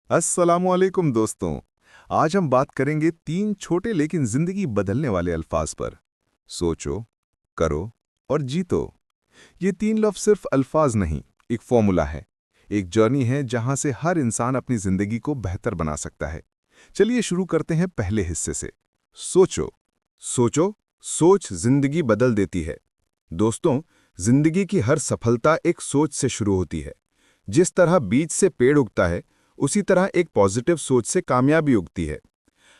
अस्सलामुअलैकुम दोस्तों। आज हम बात करेंगे तीन छोटे लेकिन जिंदगी बदलने वाले अल्फाज पर। सोचो, करो और जीतो। ये तीन लफ्ज सिर्फ अल्फाज नहीं, एक फॉर्मूला है, एक जर्नी है जहां से हर इंसान अपनी जिंदगी को बेहतर बना सकता है। चलिए शुरू करते हैं पहले हिस्से से। सोचो। सोचो, सोच जिंदगी बदल देती है। दोस्तों, जिंदगी की हर सफलता एक सोच से शुरू होती है। जिस तरह बीज से पेड़ उगता है, उसी तरह एक पॉजिटिव सोच से कामयाबी उगती है।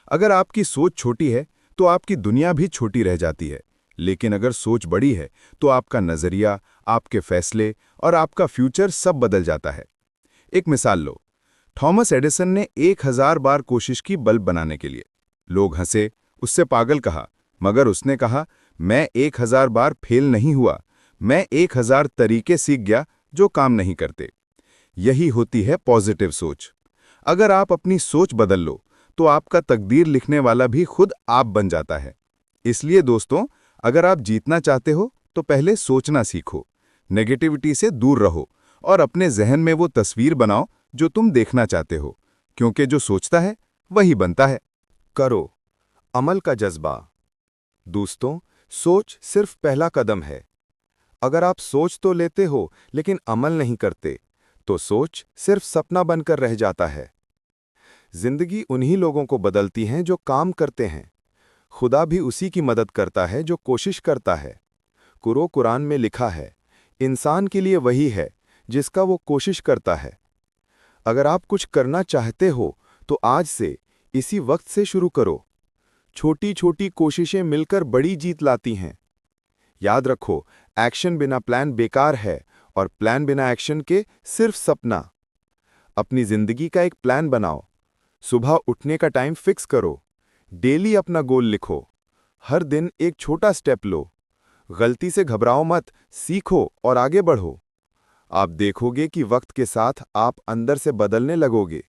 अगर आपकी सोच छोटी है तो आपकी दुनिया भी छोटी रह जाती है, लेकिन अगर सोच बड़ी है तो आपका नजरिया, आपके फैसले और आपका फ्यूचर सब बदल जाता है। एक मिसाल लो। थॉमस एडिसन ने 1000 बार कोशिश की बल्ब बनाने के लिए। लोग हंसे, उससे पागल कहा, मगर उसने कहा, मैं 1000 बार फेल नहीं हुआ, मैं 1000 तरीके सीख गया जो काम नहीं करते। यही होती है पॉजिटिव सोच। अगर आप अपनी सोच बदल लो तो आपका तकदीर लिखने वाला भी खुद आप बन जाता है। इसलिए दोस्तों, अगर आप जीतना चाहते हो तो पहले सोचना सीखो, नेगेटिविटी से दूर रहो और अपने जहन में वो तस्वीर बनाओ जो तुम देखना चाहते हो, क्योंकि जो सोचता है वही बनता है। करो, अमल का जज्बा। दोस्तों, सोच सिर्फ पहला कदम है। अगर आप सोच तो लेते हो लेकिन अमल नहीं करते, तो सोच सिर्फ सपना बनकर रह जाता है। जिंदगी उन्हीं लोगों को बदलती है जो काम करते हैं। खुदा भी उसी की मदद करता है जो कोशिश करता है। कुरान में लिखा है, इंसान के लिए वही है जिसका वो कोशिश करता है। अगर आप कुछ करना चाहते हो तो आज से, इसी वक्त से शुरू करो। छोटी छोटी कोशिशें मिलकर बड़ी जीत लाती हैं। याद रखो, एक्शन बिना प्लान बेकार है और प्लान बिना एक्शन के सिर्फ सपना। अपनी जिंदगी का एक प्लान बनाओ। सुबह उठने का टाइम फिक्स करो। डेली अपना गोल लिखो। हर दिन एक छोटा स्टेप लो। गलती से घबराओ मत, सीखो और आगे बढ़ो। आप देखोगे कि वक्त के साथ आप अंदर से बदलने लगोगे।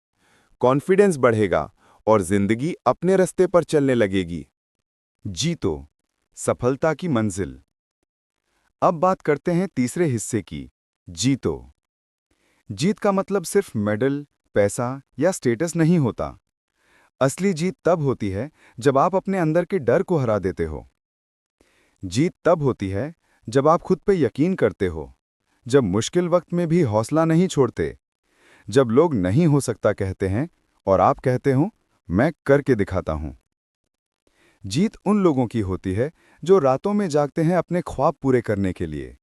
कॉन्फिडेंस बढ़ेगा और जिंदगी अपने रास्ते पर चलने लगेगी। जीतो, सफलता की मंजिल। अब बात करते हैं तीसरे हिस्से की, जीतो। जीत का मतलब सिर्फ मेडल, पैसा या स्टेटस नहीं होता। असली जीत तब होती है जब आप अपने अंदर के डर को हरा देते हो। जीत तब होती है जब आप खुद पे यकीन करते हो, जब मुश्किल वक्त में भी हौसला नहीं छोड़ते, जब लोग नहीं हो सकता कहते हैं और आप कहते हो, मैं करके दिखाता हूं। जीत उन लोगों की होती है जो रातों में जागते हैं अपने ख्वाब पूरे करने के लिए।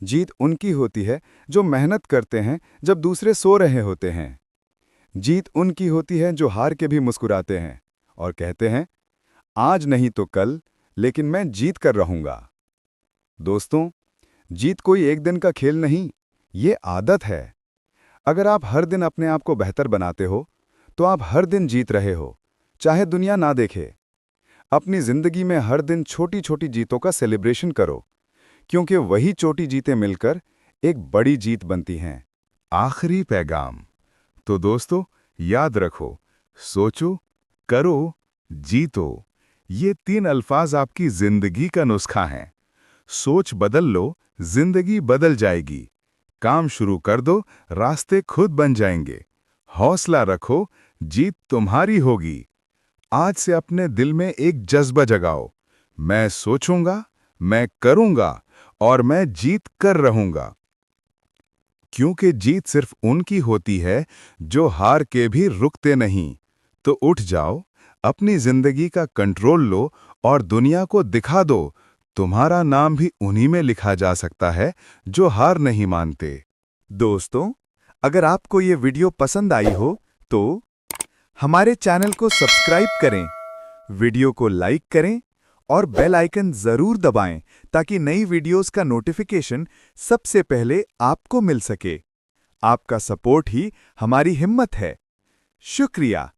जीत उनकी होती है जो मेहनत करते हैं जब दूसरे सो रहे होते हैं। जीत उनकी होती है जो हार के भी मुस्कुराते हैं और कहते हैं, आज नहीं तो कल, लेकिन मैं जीत कर रहूंगा। दोस्तों, जीत कोई एक दिन का खेल नहीं, ये आदत है। अगर आप हर दिन अपने आप को बेहतर बनाते हो, तो आप हर दिन जीत रहे हो, चाहे दुनिया ना देखे। अपनी जिंदगी में हर दिन छोटी छोटी जीतों का सेलिब्रेशन करो, क्योंकि वही छोटी जीतें मिलकर एक बड़ी जीत बनती हैं। आखिरी पैगाम। तो दोस्तों, याद रखो, सोचो, करो, जीतो। ये तीन अल्फाज आपकी जिंदगी का नुस्खा हैं। सोच बदल लो, जिंदगी बदल जाएगी। काम शुरू कर दो, रास्ते खुद बन जाएंगे। हौसला रखो, जीत तुम्हारी होगी। आज से अपने दिल में एक जज्बा जगाओ, मैं सोचूंगा, मैं करूंगा और मैं जीत कर रहूंगा। क्योंकि जीत सिर्फ उनकी होती है जो हार के भी रुकते नहीं। तो उठ जाओ, अपनी जिंदगी का कंट्रोल लो और दुनिया को दिखा दो, तुम्हारा नाम भी उन्हीं में लिखा जा सकता है जो हार नहीं मानते। दोस्तों, अगर आपको ये वीडियो पसंद आई हो तो हमारे चैनल को सब्सक्राइब करें, वीडियो को लाइक करें और बेल आइकन जरूर दबाएं ताकि नई वीडियोस का नोटिफिकेशन सबसे पहले आपको मिल सके। आपका सपोर्ट ही हमारी हिम्मत है। शुक्रिया।